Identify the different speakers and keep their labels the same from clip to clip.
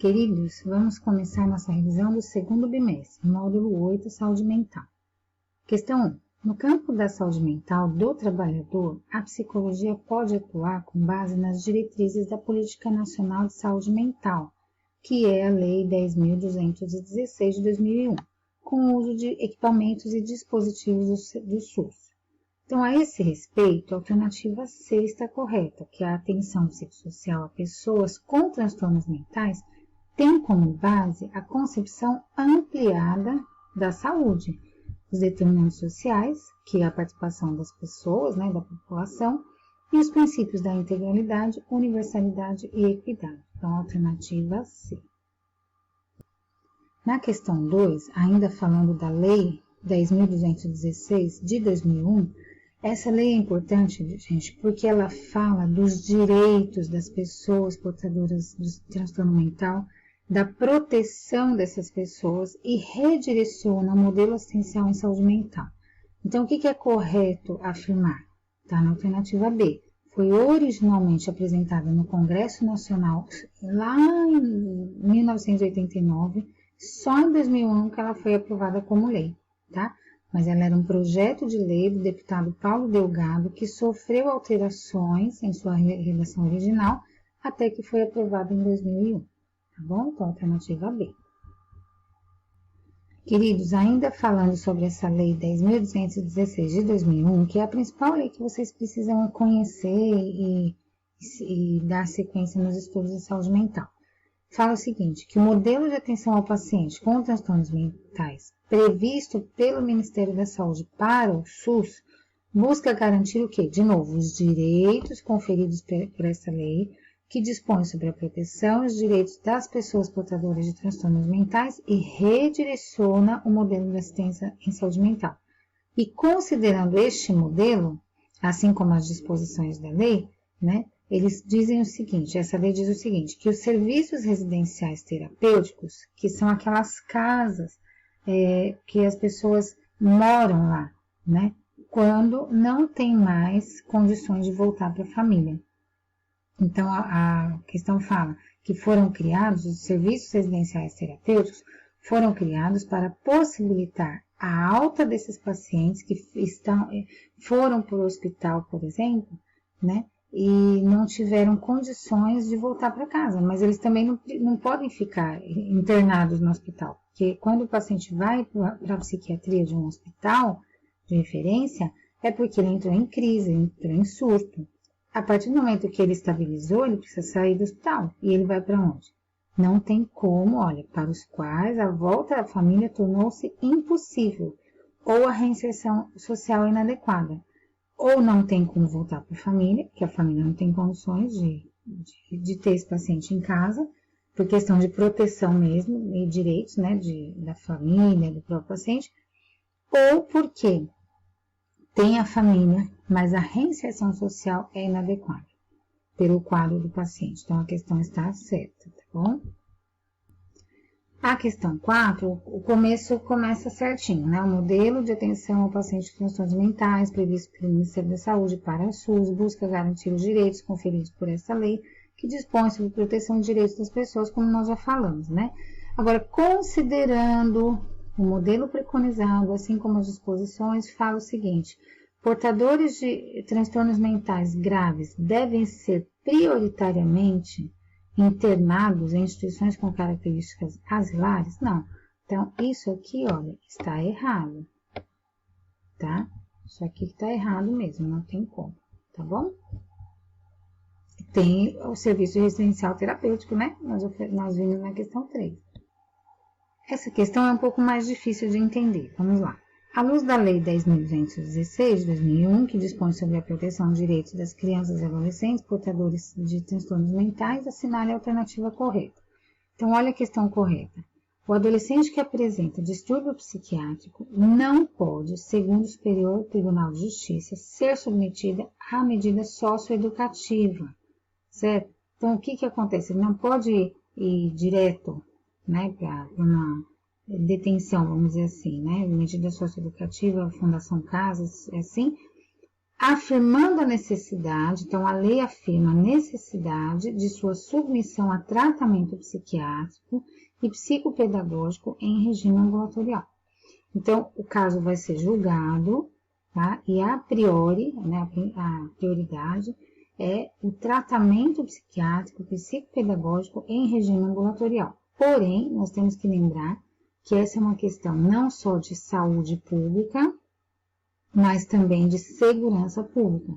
Speaker 1: Queridos, vamos começar nossa revisão do segundo bimestre, módulo 8, saúde mental. Questão 1. No campo da saúde mental do trabalhador, a psicologia pode atuar com base nas diretrizes da Política Nacional de Saúde Mental, que é a Lei 10.216 de 2001, com o uso de equipamentos e dispositivos do SUS. Então, a esse respeito, a alternativa C está correta, que a atenção psicossocial a pessoas com transtornos mentais tem como base a concepção ampliada da saúde, os determinantes sociais, que é a participação das pessoas, da população, e os princípios da integralidade, universalidade e equidade. Então, a alternativa C. Na questão 2, ainda falando da Lei 10.216 de 2001, essa lei é importante, gente, porque ela fala dos direitos das pessoas portadoras de transtorno mental, da proteção dessas pessoas e redireciona o modelo assistencial em saúde mental. Então, o que é correto afirmar? Está na alternativa B. Foi originalmente apresentada no Congresso Nacional lá em 1989, só em 2001 que ela foi aprovada como lei, tá? Mas ela era um projeto de lei do deputado Paulo Delgado que sofreu alterações em sua redação original até que foi aprovada em 2001. Tá bom? Então, alternativa B. Queridos, ainda falando sobre essa lei 10.216 de 2001, que é a principal lei que vocês precisam conhecer e dar sequência nos estudos de saúde mental. Fala o seguinte, que o modelo de atenção ao paciente com transtornos mentais previsto pelo Ministério da Saúde para o SUS busca garantir o quê? De novo, os direitos conferidos por essa lei, que dispõe sobre a proteção e os direitos das pessoas portadoras de transtornos mentais e redireciona o modelo de assistência em saúde mental. E considerando este modelo, assim como as disposições da lei, eles dizem o seguinte, essa lei diz o seguinte, que os serviços residenciais terapêuticos, que são aquelas casas que as pessoas moram lá, quando não tem mais condições de voltar para a família. Então, a questão fala que foram criados, os serviços residenciais terapêuticos foram criados para possibilitar a alta desses pacientes que foram para o hospital, por exemplo, e não tiveram condições de voltar para casa, mas eles também não podem ficar internados no hospital, porque quando o paciente vai para a psiquiatria de um hospital de referência, é porque ele entrou em crise, entrou em surto. A partir do momento que ele estabilizou, ele precisa sair do hospital. E ele vai para onde? Não tem como, para os quais a volta à família tornou-se impossível, ou a reinserção social inadequada. Ou não tem como voltar para a família, porque a família não tem condições de ter esse paciente em casa, por questão de proteção mesmo, e direitos, da família, do próprio paciente, ou porque tem a família, mas a reinserção social é inadequada pelo quadro do paciente. Então, a questão está certa, tá bom? A questão 4, o começo começa certinho, O modelo de atenção ao paciente com transtornos mentais previsto pelo Ministério da Saúde para a SUS busca garantir os direitos conferidos por essa lei, que dispõe sobre a proteção de direitos das pessoas, como nós já falamos, Agora, considerando o modelo preconizado, assim como as disposições, fala o seguinte, portadores de transtornos mentais graves devem ser prioritariamente internados em instituições com características asilares? Não. Então, isso aqui, está errado, tá? Isso aqui está errado mesmo, não tem como, tá bom? Tem o serviço residencial terapêutico, Nós vimos na questão 3. Essa questão é um pouco mais difícil de entender. Vamos lá. À luz da Lei 10.216 de 2001, que dispõe sobre a proteção de direitos das crianças e adolescentes portadores de transtornos mentais, assinale a alternativa correta. Então, olha a questão correta. O adolescente que apresenta distúrbio psiquiátrico não pode, segundo o Superior Tribunal de Justiça, ser submetido à medida socioeducativa, certo? Então, o que acontece? Ele não pode ir direto, para uma detenção, vamos dizer assim, medida socioeducativa, Fundação Casas, assim, afirmando a necessidade, então a lei afirma a necessidade de sua submissão a tratamento psiquiátrico e psicopedagógico em regime ambulatorial. Então, o caso vai ser julgado, tá? E a priori, né, a prioridade é o tratamento psiquiátrico e psicopedagógico em regime ambulatorial. Porém, nós temos que lembrar que essa é uma questão não só de saúde pública, mas também de segurança pública.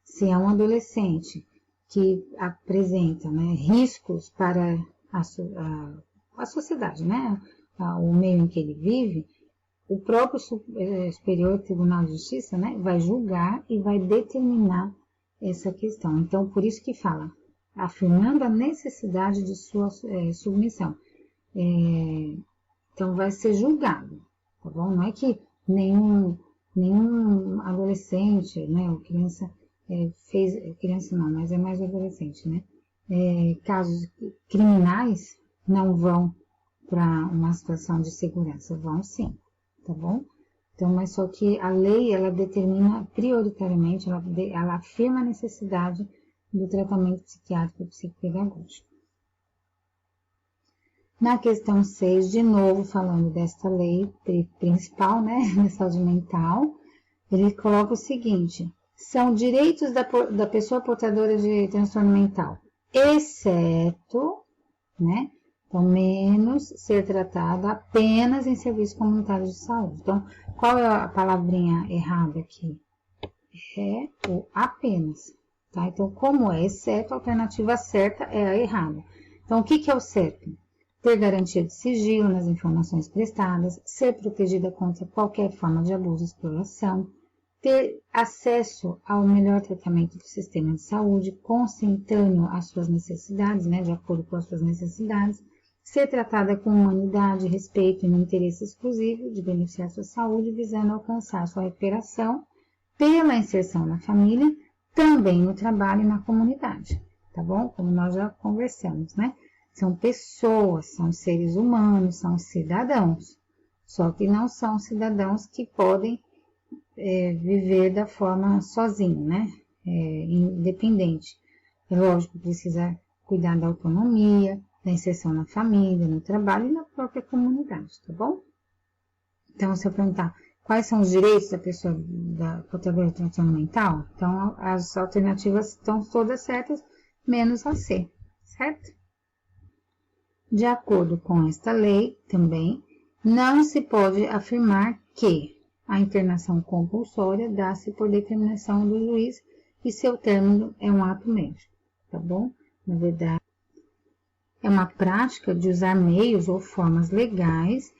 Speaker 1: Se é um adolescente que apresenta, né, riscos para a sociedade, né, o meio em que ele vive, o próprio Superior Tribunal de Justiça, né, vai julgar e vai determinar essa questão. Então, por isso que fala, afirmando a necessidade de sua submissão. Então, vai ser julgado, tá bom? Não é que nenhum adolescente, né, ou criança criança não, mas é mais adolescente, né? Casos criminais não vão para uma situação de segurança, vão sim, tá bom? Então, mas só que a lei, ela determina prioritariamente, ela afirma a necessidade do tratamento psiquiátrico e psicopedagógico. Na questão 6, de novo falando desta lei principal, né, da saúde mental, ele coloca o seguinte: são direitos da pessoa portadora de transtorno mental, exceto, né, então, menos ser tratada apenas em serviços comunitários de saúde. Então, qual é a palavrinha errada aqui? É o apenas, tá? Então, como é exceto, a alternativa certa é a errada. Então, o que é o certo? Ter garantia de sigilo nas informações prestadas, ser protegida contra qualquer forma de abuso e exploração, ter acesso ao melhor tratamento do sistema de saúde, consentâneo às suas necessidades, né, de acordo com as suas necessidades, ser tratada com humanidade, respeito e no interesse exclusivo de beneficiar sua saúde, visando alcançar sua recuperação pela inserção na família, também no trabalho e na comunidade, tá bom? Como nós já conversamos, né? São pessoas, são seres humanos, são cidadãos, só que não são cidadãos que podem viver da forma sozinho, né? Independente. É lógico, precisa cuidar da autonomia, da inserção na família, no trabalho e na própria comunidade, tá bom? Então, se eu perguntar quais são os direitos da pessoa portadora de transtorno mental, então as alternativas estão todas certas, menos a C, certo? De acordo com esta lei, também, não se pode afirmar que a internação compulsória dá-se por determinação do juiz e seu término é um ato médico, tá bom? Na verdade, é uma prática de usar meios ou formas legais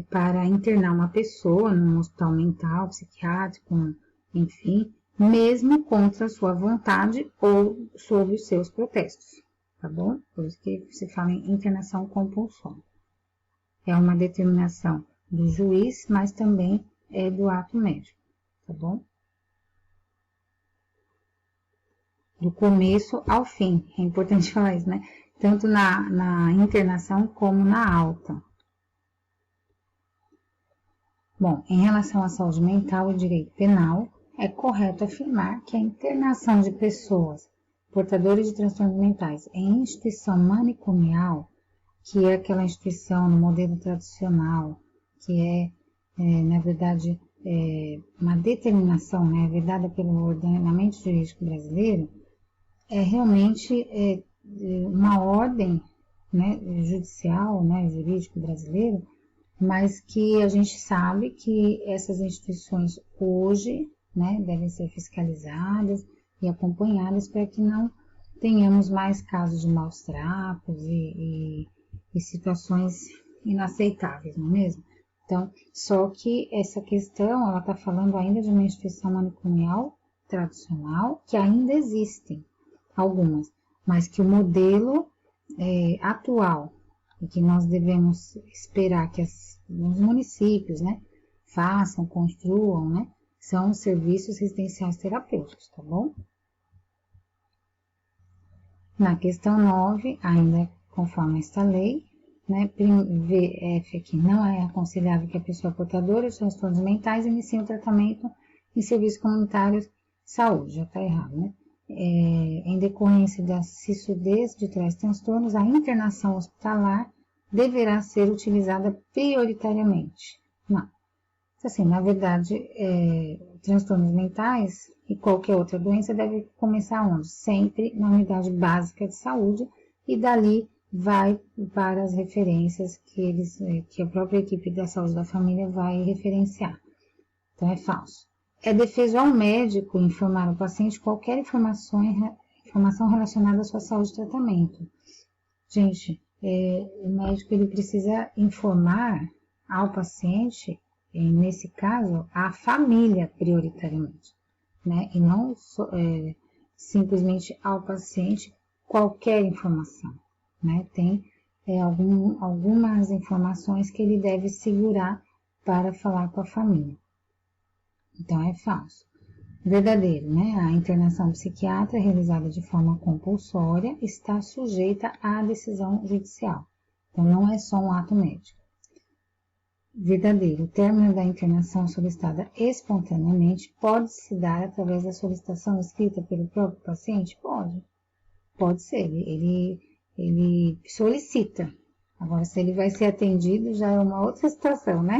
Speaker 1: para internar uma pessoa num hospital mental, psiquiátrico, enfim, mesmo contra a sua vontade ou sob os seus protestos, tá bom? Por isso que se fala em internação compulsória. É uma determinação do juiz, mas também é do ato médico, tá bom? Do começo ao fim, é importante falar isso, né? Tanto na internação como na alta. Bom, em relação à saúde mental e direito penal, é correto afirmar que a internação de pessoas portadoras de transtornos mentais em instituição manicomial, que é aquela instituição no modelo tradicional, que na verdade, uma determinação, né, vedada pelo ordenamento jurídico brasileiro, é realmente uma ordem, né, judicial, né, jurídico brasileiro, mas que a gente sabe que essas instituições hoje, né, devem ser fiscalizadas e acompanhadas para que não tenhamos mais casos de maus tratos e situações inaceitáveis, não é mesmo? Então, só que essa questão, ela está falando ainda de uma instituição manicomial tradicional, que ainda existem algumas, mas que o modelo atual, e que nós devemos esperar que os municípios, né, façam, construam, né, são os serviços residenciais terapêuticos, tá bom? Na questão 9, ainda conforme esta lei, né, VF aqui, não é aconselhável que a pessoa portadora de transtornos mentais inicie o tratamento em serviços comunitários saúde, já está errado, né? Em decorrência da sisudez de tais transtornos, a internação hospitalar deverá ser utilizada prioritariamente. Não. Assim, na verdade, transtornos mentais e qualquer outra doença deve começar onde? Sempre na unidade básica de saúde e dali vai para as referências que a própria equipe da saúde da família vai referenciar. Então, é falso. É defeso ao médico informar o paciente qualquer informação relacionada à sua saúde e tratamento. Gente, o médico ele precisa informar ao paciente, nesse caso, a família prioritariamente, né? E não simplesmente ao paciente qualquer informação, né? Tem algumas informações que ele deve segurar para falar com a família. Então, é falso. Verdadeiro, né? A internação psiquiátrica realizada de forma compulsória está sujeita à decisão judicial. Então, não é só um ato médico. Verdadeiro, o término da internação solicitada espontaneamente pode se dar através da solicitação escrita pelo próprio paciente? Pode. Pode ser. Ele solicita. Agora, se ele vai ser atendido, já é uma outra situação, né?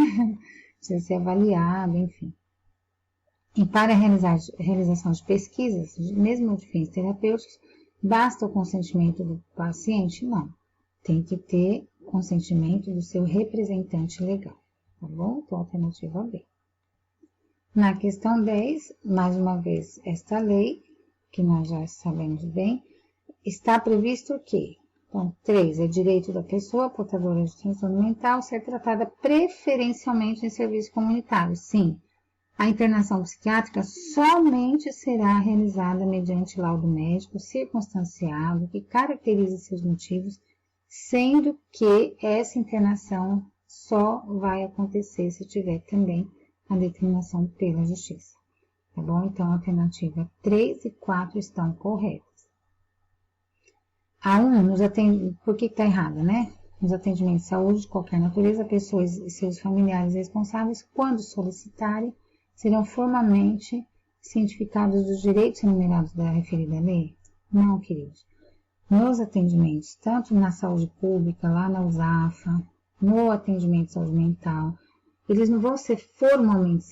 Speaker 1: Precisa ser avaliado, enfim. E para a realização de pesquisas, mesmo de fins terapêuticos, basta o consentimento do paciente? Não. Tem que ter consentimento do seu representante legal, tá bom? Então, alternativa B. Na questão 10, mais uma vez, esta lei, que nós já sabemos bem, está previsto que, então, 3, é direito da pessoa portadora de transtorno mental ser tratada preferencialmente em serviço comunitário. Sim. A internação psiquiátrica somente será realizada mediante laudo médico circunstanciado que caracterize seus motivos, sendo que essa internação só vai acontecer se tiver também a determinação pela justiça. Tá bom? Então, a alternativa 3 e 4 estão corretas. A 1, por que está errada, né? Nos atendimentos de saúde de qualquer natureza, pessoas e seus familiares responsáveis, quando solicitarem, serão formalmente cientificados dos direitos enumerados da referida lei? Não, queridos. Nos atendimentos, tanto na saúde pública, lá na USAFA, no atendimento de saúde mental, eles não vão ser formalmente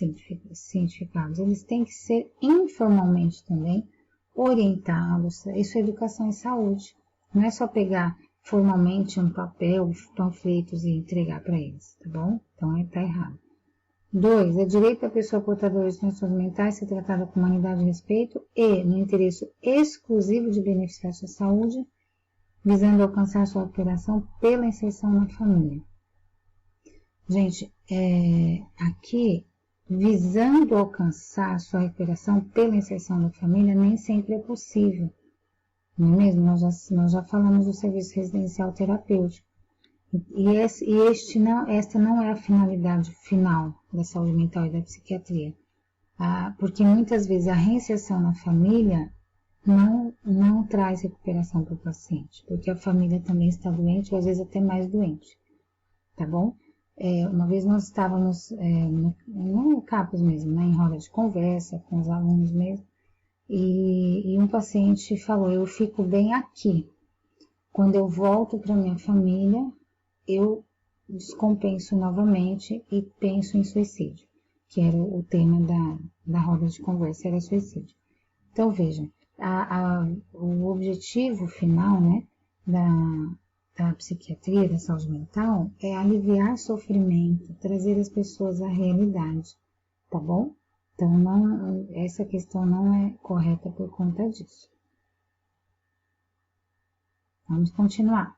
Speaker 1: cientificados, eles têm que ser informalmente também orientados. Isso é educação em saúde. Não é só pegar formalmente um papel, panfletos e entregar para eles, tá bom? Então, tá errado. 2. É direito da pessoa portadora de transtornos mentais ser tratada com humanidade e respeito e no interesse exclusivo de beneficiar sua saúde, visando alcançar sua recuperação pela inserção na família. Gente, aqui, visando alcançar sua recuperação pela inserção na família, nem sempre é possível. Não é mesmo? Nós já falamos do serviço residencial terapêutico. E esta não é a finalidade final da saúde mental e da psiquiatria. Porque muitas vezes a reinserção na família não traz recuperação para o paciente, porque a família também está doente, ou às vezes até mais doente, tá bom? Uma vez nós estávamos no campus mesmo, né, em roda de conversa com os alunos mesmo, e um paciente falou: eu fico bem aqui, quando eu volto para minha família, eu descompenso novamente e penso em suicídio, que era o tema da roda de conversa, era suicídio. Então, vejam, o objetivo final, né, da psiquiatria, da saúde mental, é aliviar sofrimento, trazer as pessoas à realidade, tá bom? Então, essa questão não é correta por conta disso. Vamos continuar.